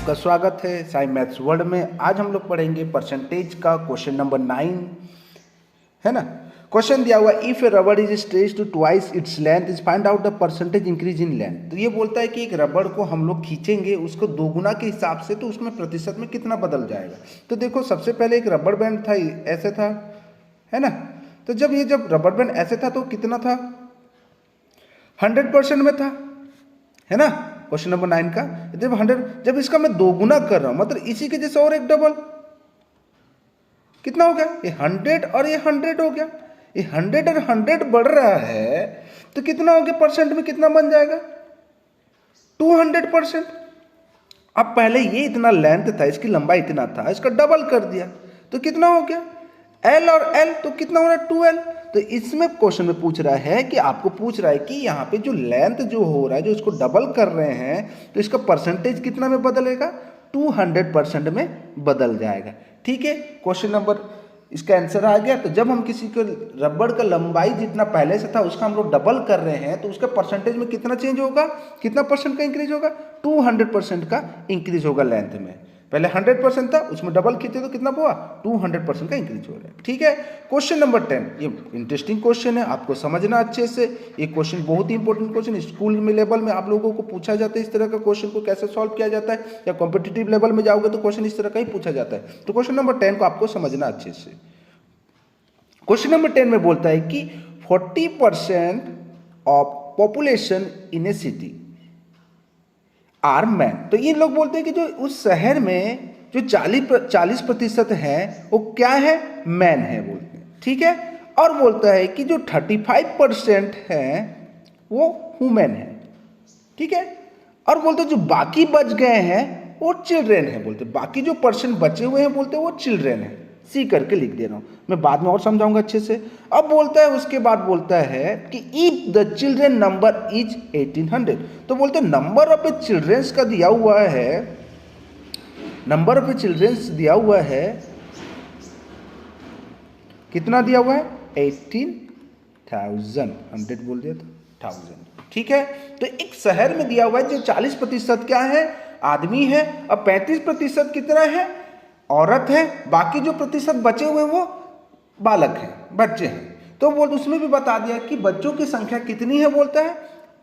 आपका स्वागत है साई मैथ्स वर्ल्ड में। आज हम लोग पढ़ेंगे परसेंटेज का क्वेश्चन नंबर 9, है ना। क्वेश्चन दिया हुआ if a rubber is stretched to twice its length is find out the percentage increase in length. तो ये बोलता है कि एक रबड़ को हम लोग खींचेंगे उसको दोगुना के हिसाब से, तो उसमें प्रतिशत में कितना बदल जाएगा। तो देखो सबसे पहले एक रबड़ बैंड था, ऐसे था, है ना। तो जब रबड़ बैंड ऐसे था तो कितना था, 100% में था, है ना। क्वेश्चन नंबर 9 का जब इसका मैं दोगुना कर रहा हूं, मतलब इसी के जैसे और एक डबल, कितना हो गया, ये 100 और ये 100 हो गया। ये 100 और 100 बढ़ रहा है तो कितना हो गया, परसेंट में कितना बन जाएगा, 200%। अब पहले ये इतना लेंथ था, इसकी लंबाई इतना था, इसका डबल कर दिया तो कितना हो गया, L और L, तो कितना हो रहा है 2L। तो इसमें क्वेश्चन में पूछ रहा है कि आपको पूछ रहा है कि यहाँ पे जो लेंथ जो हो रहा है, जो इसको डबल कर रहे हैं, तो इसका परसेंटेज कितना में बदलेगा, 200% में बदल जाएगा। ठीक है, क्वेश्चन नंबर इसका आंसर आ गया। तो जब हम किसी को रबड़ का लंबाई जितना पहले से था उसका हम लोग डबल कर रहे हैं, तो उसका परसेंटेज में कितना चेंज होगा, कितना परसेंट का इंक्रीज होगा, 200% का इंक्रीज होगा लेंथ में। पहले 100% था, उसमें डबल खींचे तो कितना हुआ, 200% का इंक्रीज हो रहा है। ठीक है, क्वेश्चन नंबर 10, ये इंटरेस्टिंग क्वेश्चन है, आपको समझना अच्छे से। ये क्वेश्चन बहुत ही इंपॉर्टेंट क्वेश्चन, स्कूल में लेवल में आप लोगों को पूछा जाता है इस तरह का क्वेश्चन को कैसे सॉल्व किया जाता है, या कॉम्पिटिटिव लेवल में जाओगे तो क्वेश्चन इस तरह का ही पूछा जाता है। तो क्वेश्चन नंबर 10 को आपको समझना अच्छे से। क्वेश्चन नंबर 10 में बोलता है कि 40% of population in a city are man. तो ये लोग बोलते हैं कि जो उस शहर में जो 40% है वो क्या है, मैन है बोलते हैं। ठीक है, और बोलता है कि जो 35% है वो वुमेन है। ठीक है, और बोलते हैं जो बाकी बच गए हैं वो चिल्ड्रेन है बोलते हैं, बाकी जो परसेंट बचे हुए हैं बोलते हैं वो चिल्ड्रेन है। सी करके लिख दे रहा हूं, मैं बाद में और समझाऊंगा अच्छे से। अब बोलता है, उसके बाद बोलता है कि if the children number is 1800। तो बोलते हैं नंबर ऑफ ए चिल्ड्रेंस का दिया हुआ है, नंबर ऑफ ए चिल्ड्रेंस दिया हुआ है, कितना दिया हुआ है, 18,000, 100 बोल दिया था 1000। ठीक है, तो एक शहर में दिया हुआ है जो 40% क्या है, आदमी है, और 35% कितना है, औरत है, बाकी जो प्रतिशत बचे हुए वो बालक हैं, बच्चे हैं। तो बोल उसमें भी बता दिया कि बच्चों की संख्या कितनी है, बोलता है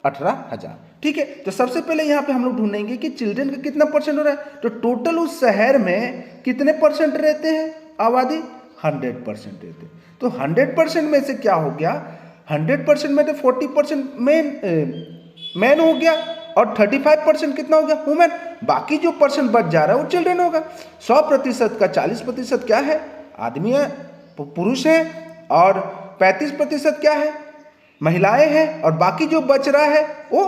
18,000। ठीक है, तो सबसे पहले यहाँ पे हम लोग ढूंढेंगे कि चिल्ड्रन का कितना परसेंट हो रहा है। तो टोटल उस शहर में कितने परसेंट रहते हैं, आबादी 100% रहते हैं। तो 100% में से क्या हो गया, 100% में तो 40% मैन हो गया और 35% कितना हो गया, वुमेन। बाकी जो परसेंट बच जा रहा है वो चिल्ड्रन होगा। 100% का 40% क्या है, आदमी है, पुरुष है, और 35% क्या है, महिलाएं हैं, और बाकी जो बच रहा है वो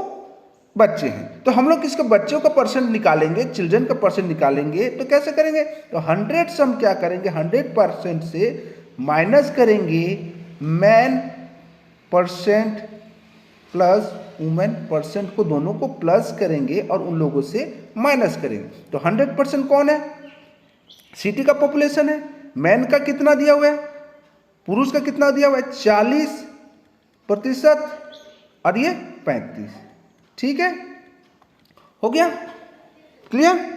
बच्चे हैं। तो हम लोग इसके बच्चों का परसेंट निकालेंगे, चिल्ड्रन का परसेंट निकालेंगे, तो कैसे करेंगे, तो 100 से हम क्या करेंगे, 100% से माइनस करेंगे man percent plus women percent को, दोनों को प्लस करेंगे और उन लोगों से माइनस करेंगे। तो 100% कौन है, सिटी का पॉपुलेशन है। मैन का कितना दिया हुआ है, पुरुष का कितना दिया हुआ है, 40% और ये 35। ठीक है, हो गया क्लियर।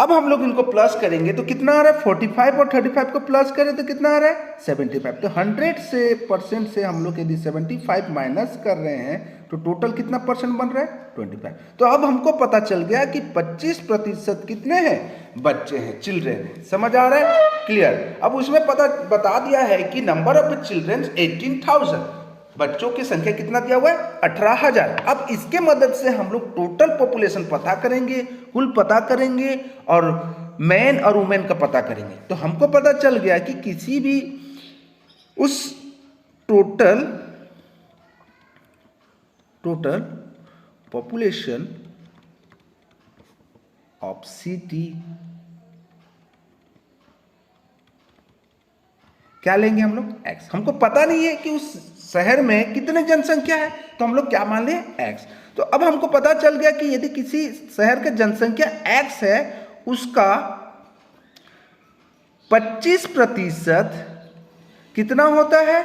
अब हम लोग इनको प्लस करेंगे तो कितना आ रहा है, 45 और 35 को प्लस करें तो कितना आ रहा है, 75। तो 100 से परसेंट से हम लोग यदि 75 माइनस कर रहे हैं तो टोटल कितना परसेंट बन रहा है, 25। तो अब हमको पता चल गया कि 25% कितने हैं, बच्चे हैं, चिल्ड्रेन हैं। समझ आ रहा है, क्लियर। अब उसमें बता दिया है कि नंबर ऑफ चिल्ड्रेन 18,000, बच्चों की संख्या कितना दिया हुआ है, 18,000। अब इसके मदद से हम लोग टोटल पॉपुलेशन पता करेंगे, कुल पता करेंगे, और मैन और वुमेन का पता करेंगे। तो हमको पता चल गया कि किसी भी उस टोटल पॉपुलेशन ऑफ सिटी, क्या लेंगे हम लोग, x। हमको पता नहीं है कि उस शहर में कितने जनसंख्या है, तो हम लोग क्या मान लें, x। तो अब हमको पता चल गया कि यदि किसी शहर का जनसंख्या x है, उसका 25% कितना होता है,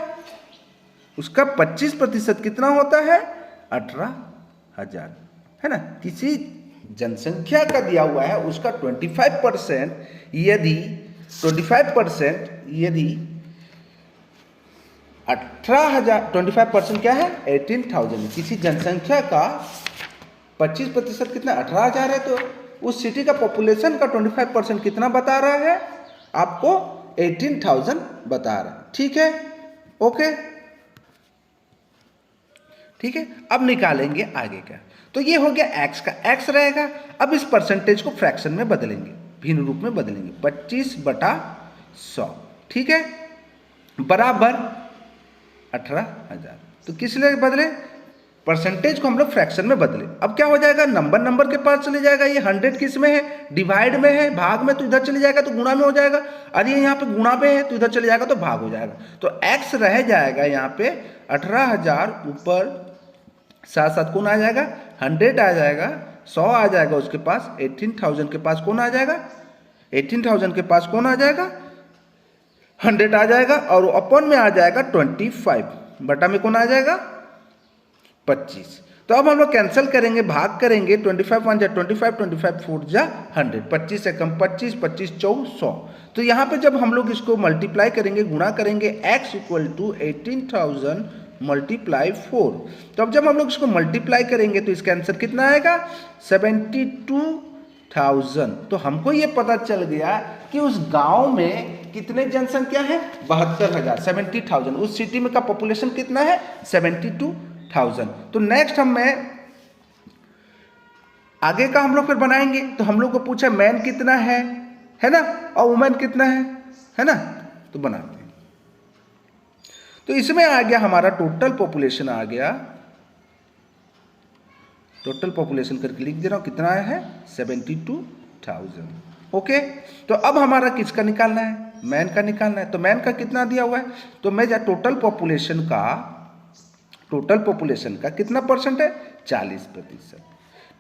उसका 25% कितना होता है, 18,000, है ना। किसी जनसंख्या का दिया हुआ है उसका 25%, यदि 25% क्या है 18,000, किसी जनसंख्या का 25% कितना 18,000 है, तो उस सिटी का पॉपुलेशन का 25% कितना बता रहा है आपको 18,000 बता रहा है। ठीक है, ओके, ठीक है। अब निकालेंगे आगे का, तो ये हो गया x का, x रहेगा। अब इस परसेंटेज को फ्रैक्शन में बदलेंगे, भिन्न रूप में बदलेंगे, 25/100, ठीक है, बराबर 18,000। तो किस लिए बदले, परसेंटेज को हम लोग फ्रैक्शन में बदले। अब क्या हो जाएगा, नंबर के पास चले जाएगा, ये 100 किस में है, डिवाइड में है, भाग में, तो इधर चले जाएगा तो गुणा में हो जाएगा, और ये यहाँ पे गुणा में है तो इधर चले जाएगा तो भाग हो जाएगा। तो x रह जाएगा यहाँ पे 18,000, ऊपर साथ साथ कौन आ जाएगा 100 आ जाएगा, 100 आ जाएगा उसके पास, 18,000 के पास कौन आ जाएगा, 18,000 के पास कौन आ जाएगा 100 आ जाएगा, और अपन में आ जाएगा 25, बटा में कौन आ जाएगा 25। तो अब हम लोग कैंसिल करेंगे, भाग करेंगे, 25 1 जा 25, 25 4 जा 100, 25 से कम 25, 25 4 100। तो यहाँ पे जब हम लोग इसको मल्टीप्लाई करेंगे, गुणा करेंगे, x = 18,000 × 4। तो अब जब हम लोग इसको मल्टीप्लाई करेंगे तो इसका आंसर कितना आएगा 72,000। तो हमको ये पता चल गया कि उस गांव में कितने जनसंख्या है 72,000, 70,000। उस सिटी में का पॉपुलेशन कितना है 72,000। तो नेक्स्ट मैं आगे का हम लोग फिर बनाएंगे। तो हम लोग को पूछा मैन कितना है ना, और वुमेन कितना है ना, तो बनाते हैं। तो इसमें आ गया हमारा टोटल पॉपुलेशन आ गया, टोटल पॉपुलेशन करके लिख दे रहा हूं, कितना आया है 72,000। ओके, तो अब हमारा किसका निकालना है, मैन का निकालना है। तो मैन का कितना दिया हुआ है, तो मैं जा टोटल पॉपुलेशन का कितना परसेंट है 40%।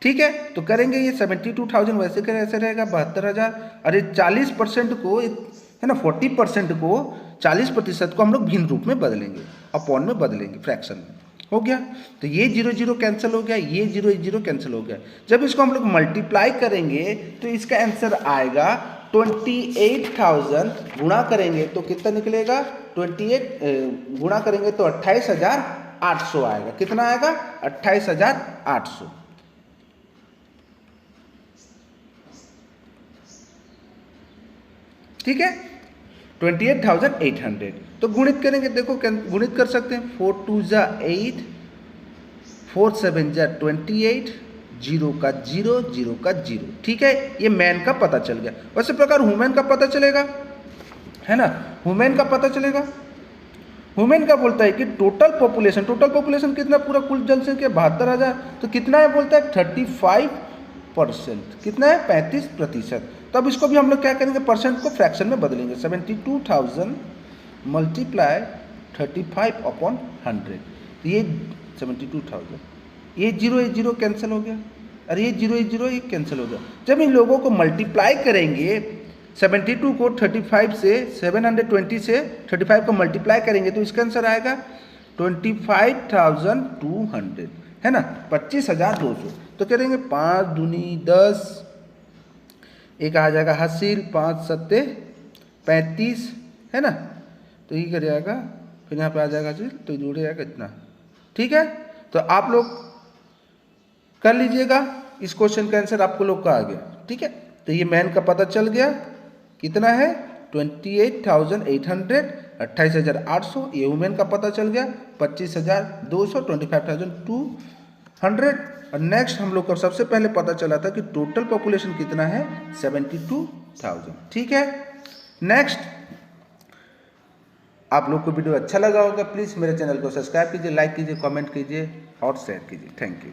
ठीक है, तो करेंगे ये 72,000 वैसे कैसे रहेगा 72,000, अरे 40% को है ना, 40% को 40% को हम लोग भिन्न रूप में बदलेंगे, अपॉन में बदलेंगे, फ्रैक्शन में, हो गया। तो ये 0 0 कैंसिल हो गया, ये 0 0 कैंसिल हो गया। जब इसको हम लोग मल्टीप्लाई करेंगे तो इसका आंसर आएगा 28,000, गुणा करेंगे तो कितना निकलेगा 28 गुणा करेंगे तो 28,800 आएगा। कितना आएगा 28,800। ठीक है, 28,800। तो गुणित करेंगे, देखो गुणित कर सकते हैं, 4 2 जा 8, 4 7 जा 28, 0 का 0, 0 का 0। ठीक है, ये मैन का पता चल गया। वैसे प्रकार वुमेन का पता चलेगा, है ना, वुमेन का पता चलेगा। वुमेन का बोलता है कि टोटल पॉपुलेशन कितना, पूरा कुल जनसंख्या 72,000, तो कितना है बोलता है 35%, कितना है 35%। तो अब इसको भी हम लोग क्या करेंगे, परसेंट को फ्रैक्शन में बदलेंगे, 72,000 × 35/100। तो ये 72,000, ये 0 कैंसिल हो गया, अरे ये 0 ये कैंसिल हो गया। जब इन लोगों को मल्टीप्लाई करेंगे, 72 को 35 से 720 से 35 को मल्टीप्लाई करेंगे तो इसका आंसर आएगा 25,200, है ना, 25,200। तो करेंगे 5 दूनी 10, एक आ जाएगा हासिल, 5 7 35, है ना, तो ये कर जाएगा, फिर यहाँ पे आ जाएगा हासिल, तो जुड़ जाएगा इतना। ठीक है, तो आप लोग कर लीजिएगा, इस क्वेश्चन का आंसर आपको लोग का आ गया। ठीक है, तो ये मैन का पता चल गया, कितना है 28,800, 28,800। ये वुमेन का पता चल गया 25,200, 25,200। और नेक्स्ट हम लोग को सबसे पहले पता चला था कि टोटल पॉपुलेशन कितना है 72,000। ठीक है, नेक्स्ट आप लोग को वीडियो अच्छा लगा होगा, प्लीज़ मेरे चैनल को सब्सक्राइब कीजिए, लाइक कीजिए, कमेंट कीजिए और शेयर कीजिए। Thank you.